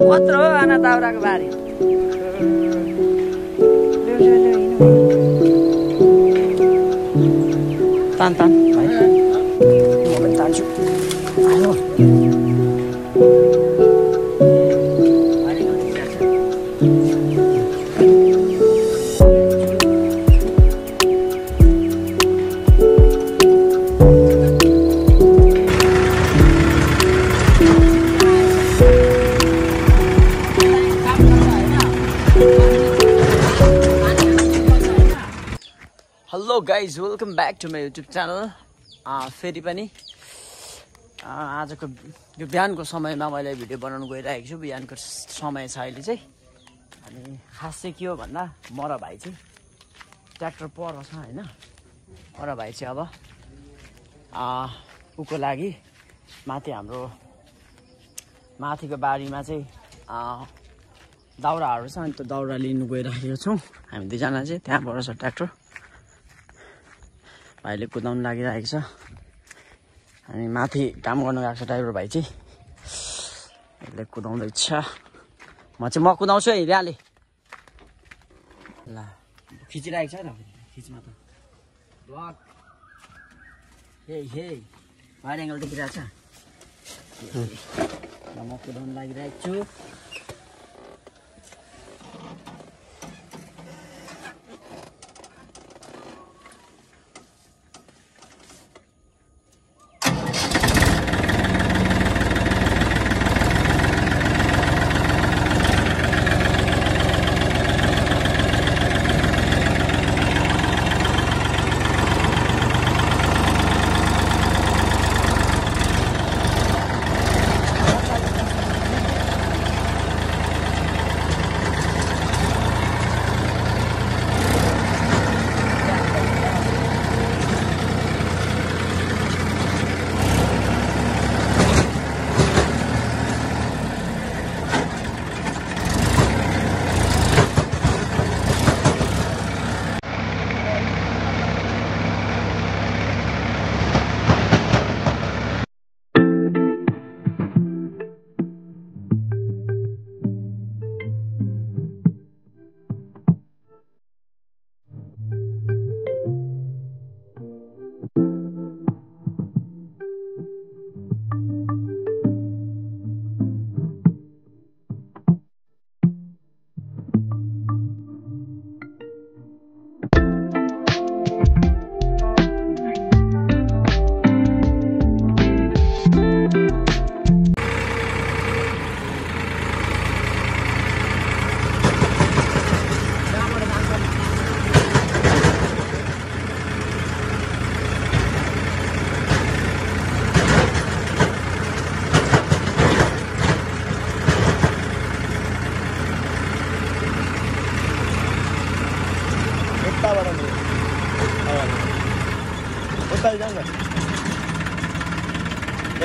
कत्रो आना दाउराको बारी तान तान भाइ म पनि तान्छु आयो hello guys welcome back to my YouTube channel. फेरि पनि आजको यो बिहानको समयमा मैले भिडियो बनाउनु गइरहेको छु। बिहानको समय छ अहिले चाहिँ। अनि खास चाहिँ के हो भन्दा म र भाइ चाहिँ ट्र्याक्टर पर छ होइन। म र भाइ चाहिँ अब उको लागि माथि हाम्रो माथिको बारीमा चाहिँ दाउराहरू छ। अनि त्यो दाउरा लिनु गइरहेको छौँ हामी दुईजना चाहिँ। त्यहाँबाट छ ट्र्याक्टर, भाइले कुदाउनु लागिरहेको छ। अनि माथि काम गर्नु गएको छ ड्राइभर भाइ चाहिँ, यसले कुदाउँदैछ। म कुदाउँछु है यहाँले। ल खिचिरहेको छ र खिचमा त ब्लक हे वाइड एङ्गल देखिरहेको छ। ल म कुदाउनु लागिरहेको छु।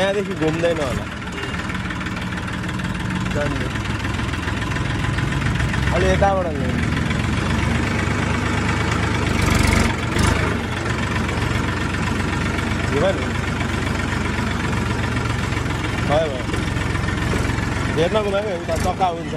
यहाँदेखि घुम्दैन होला जाने अलि यताबाट ल्याउनु भयो भयो हेर्न घुमाएको उता चक्का हुन्छ।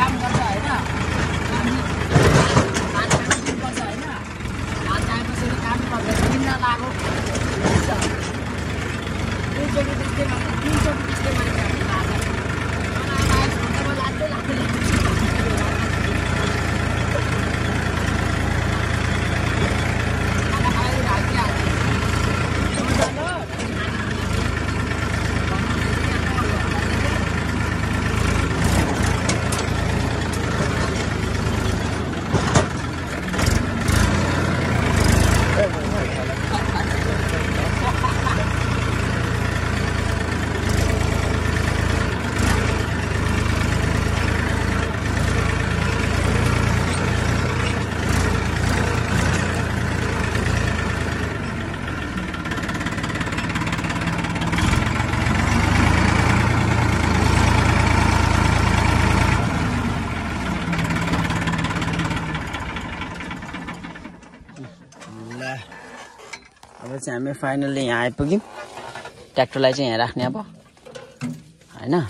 काम गर्छ होइन, अब चाहिँ हामी फाइनल्ली यहाँ आइपुग्यौँ ट्र्याक्टरलाई चाहिँ यहाँ राख्ने अब होइन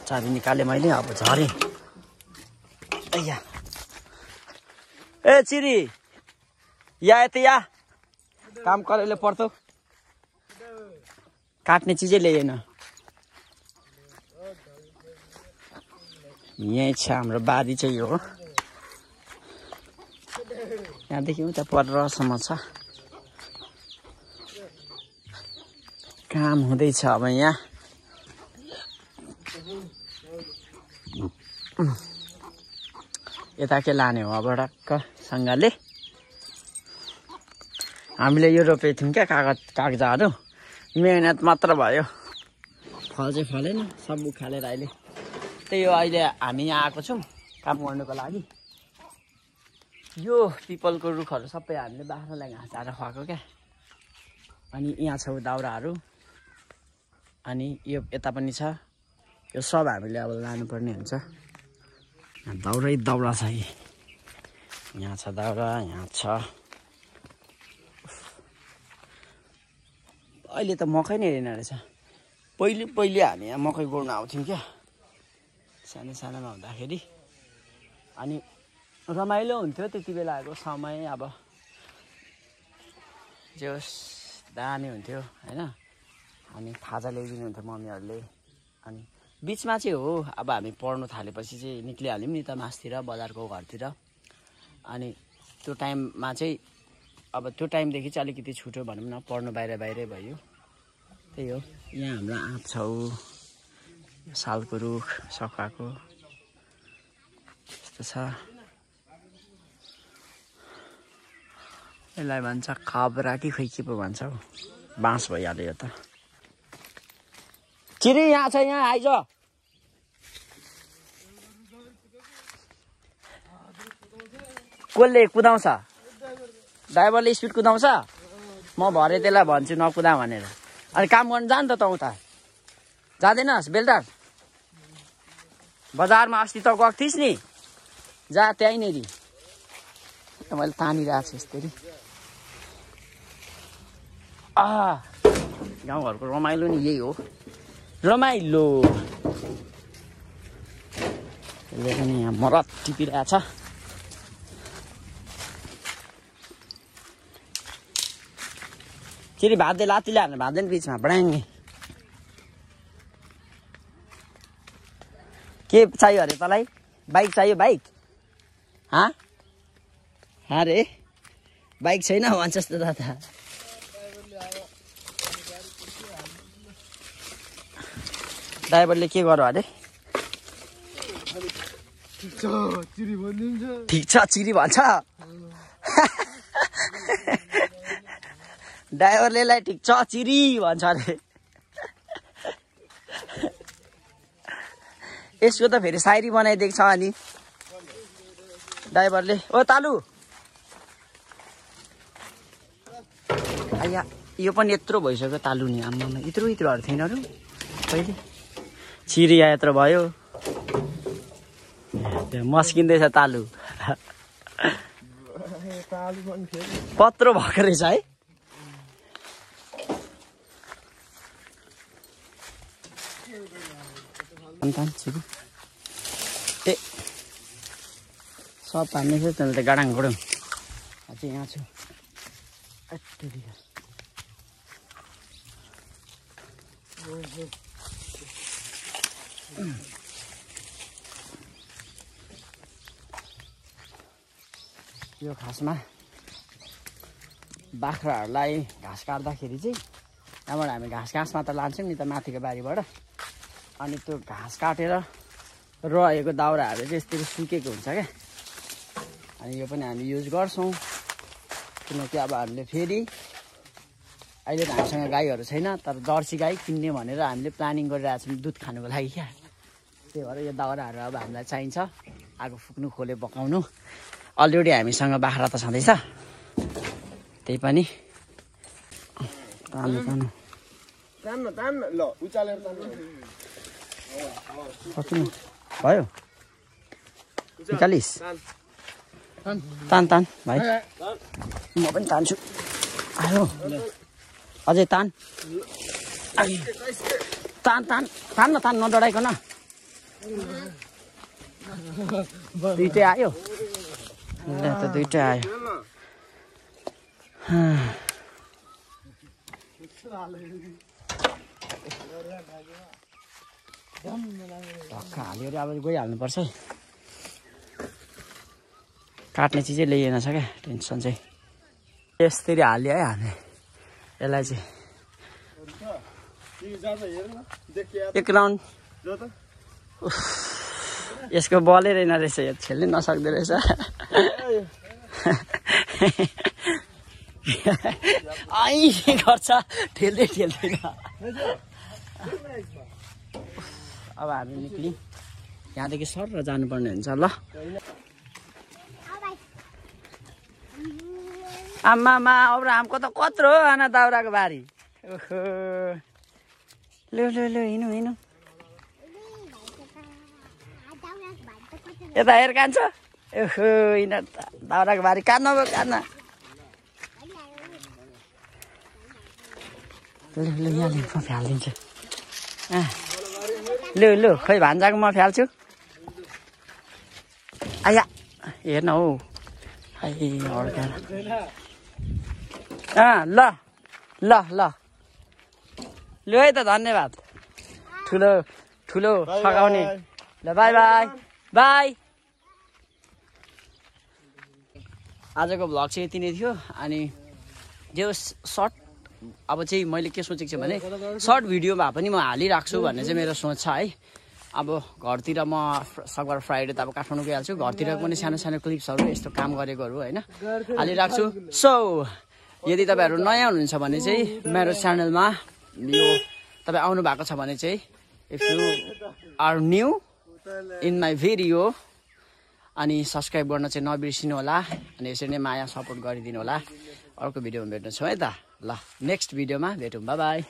चाबी निकालेँ मैले अब झरेँ अय्या ए चिरी या यता या काम करेले पर्छ काट्ने चिजै ल्याएन यहीँ छ हाम्रो बारी चाहिँ यो हो यहाँदेखि उता परसम्म छ काम हुँदैछ अब यहाँ यता के लाने हो अब ढक्कसँगले हामीले यो रोपेको थियौँ क्या कागजाहरू मेहनत मात्र भयो फल चाहिँ फलेन सब उखालेर अहिले त्यही हो अहिले हामी यहाँ आएको छौँ काम गर्नुको लागि यो पिपलको रुखहरू सबै हामीले बाख्रालाई घाँस हालेर खुवाएको क्या अनि यहाँ छ दाउराहरू अनि यो यता पनि छ यो सब हामीले अब लानुपर्ने हुन्छ दाउरै दाउरा छ यहाँ छ दाउरा यहाँ छ अहिले त मकै नै रहेन रहेछ पहिले हामी यहाँ मकै गोड्न आउँथ्यौँ क्या सानोमा हुँदाखेरि अनि रमाइलो हुन्थ्यो त्यति बेलाको समय अब जे होस् दामी हुन्थ्यो होइन अनि खाजा ल्याइदिनु हुन्थ्यो मम्मीहरूले अनि बिचमा चाहिँ हो अब हामी पढ्नु थालेपछि चाहिँ निक्लिहाल्यौँ नि त मासतिर बजारको घरतिर अनि त्यो टाइममा चाहिँ अब त्यो टाइमदेखि चाहिँ अलिकति छुट्यो भनौँ न पढ्नु बाहिरै भयो त्यही हो यहाँ हाम्रो आँप छ सालको रुख सखाको यस्तो छ यसलाई भन्छ खबरा कि खै के पो भन्छ हौ बाँस भइहाल्यो यो त चिरी यहाँ छ यहाँ आइज कसले कुदाउँछ ड्राइभरले स्पिड कुदाउँछ म भरे त्यसलाई भन्छु नकुदा भनेर अनि काम गर्नु जानु त उता जाँदैनस् बेलदार बजारमा अस्ति त गएको थिइस् नि जा त्यहीँनिर मैले तानिरहेको छु यस्तरी गाउँघरको रमाइलो नि यही हो रमाइलो त्यसले पनि यहाँ मरत टिपिरहेछ फेरि भाँच्दै लात्तीले हाल्ने भाँच्दैन बिचमा बडाङ्गे के चाहियो अरे तँलाई बाइक चाहियो बाइक अरे बाइक छैन भन्छस् त दादा ड्राइभरले के गर्यो अरे ठिक छ चिरी भन्छ ड्राइभरले ठिक छ चिरी भन्छ अरे यसको त फेरि सायरी बनाइदिएको छ अनि ड्राइभरले ओ तालु आया यो पनि यत्रो भइसक्यो तालु नि आम्मामा यत्रोहरू थिएन अरू कहिले चिरिया यत्रो भयो मस्किँदैछ तालु पत्रो भएको रहेछ है ए सब पार्ने छ त्यसले त गाडाङ गडौँ अझै यहाँ छु यो खासमा बाख्राहरूलाई घाँस काट्दाखेरि चाहिँ त्यहाँबाट हामी घाँसमा त लान्छौँ नि त माथिको बारीबाट अनि त्यो घाँस काटेर रहेको दाउराहरू चाहिँ यस्तरी सुकेको हुन्छ क्या अनि यो पनि हामी युज गर्छौँ किनकि अब हामीले फेरि अहिले त हामीसँग गाईहरू छैन तर जर्सी गाई किन्ने भनेर हामीले प्लानिङ गरिरहेको छौँ दुध खानुको लागि क्या त्यही भएर यो दाउराहरू अब हामीलाई चाहिन्छ आगो फुक्नु खोले पकाउनु अलरेडी हामीसँग बाख्रा त छँदैछ त्यही पनि भयो 40 तान भाइ म पनि तान्छु आयो अझै तान तान तान तान न तान नडराइकन दुईटै आयो ल त दुईटै आयो ढक्का हाल्यो अरे अब गइहाल्नुपर्छ है काट्ने चिजै ल्याइएन छ क्या टेन्सन चाहिँ यसरी हाल्यो है हामी यसलाई चाहिँ एक राउन्ड यसको बलै रहेन रहेछ यो खेल्नै नसक्दो रहेछ गर्छ ठेल्दै ठेल्दैन अब हामी निक्ल्यौँ यहाँदेखि सर जानुपर्ने हुन्छ ल आमामा अब्राहमको त कत्रो आना दाउराको बारी ओहो लु लु लु हिँड्नु हिँड्नु यता हेर कान्छ ओहो हिँड दाउराको बारी काट्न भयो काट्न लु लु यहाँ म फ्यालिदिन्छु लु लु खोइ भान्जाको म फ्याल्छु आया हेर्न हौ अड्काएर ल ल ल लु है त धन्यवाद ठुलो ठुलो सघाउने ल बाई बाई बाई आजको भ्लग चाहिँ यति नै थियो अनि जो सर्ट अब चाहिँ मैले के सोचेको छु भने सर्ट भिडियो भए पनि म हालिराख्छु भन्ने चाहिँ मेरो सोच छ है अब घरतिर म सकभर फ्राइडे त अब काठमाडौँ गइहाल्छु घरतिर पनि सानो सानो क्लिप्सहरू यस्तो काम गरेकोहरू होइन हालिराख्छु सो यदि तपाईँहरू नयाँ हुनुहुन्छ भने चाहिँ मेरो च्यानलमा यो तपाईँ आउनु भएको छ भने चाहिँ if you are new in my video अनि सब्सक्राइब गर्न चाहिँ नबिर्सिनु होला अनि यसरी नै माया सपोर्ट गरिदिनु होला अर्को भिडियोमा भेट्नेछौँ है त ल नेक्स्ट भिडियोमा भेटौँ बाई बाई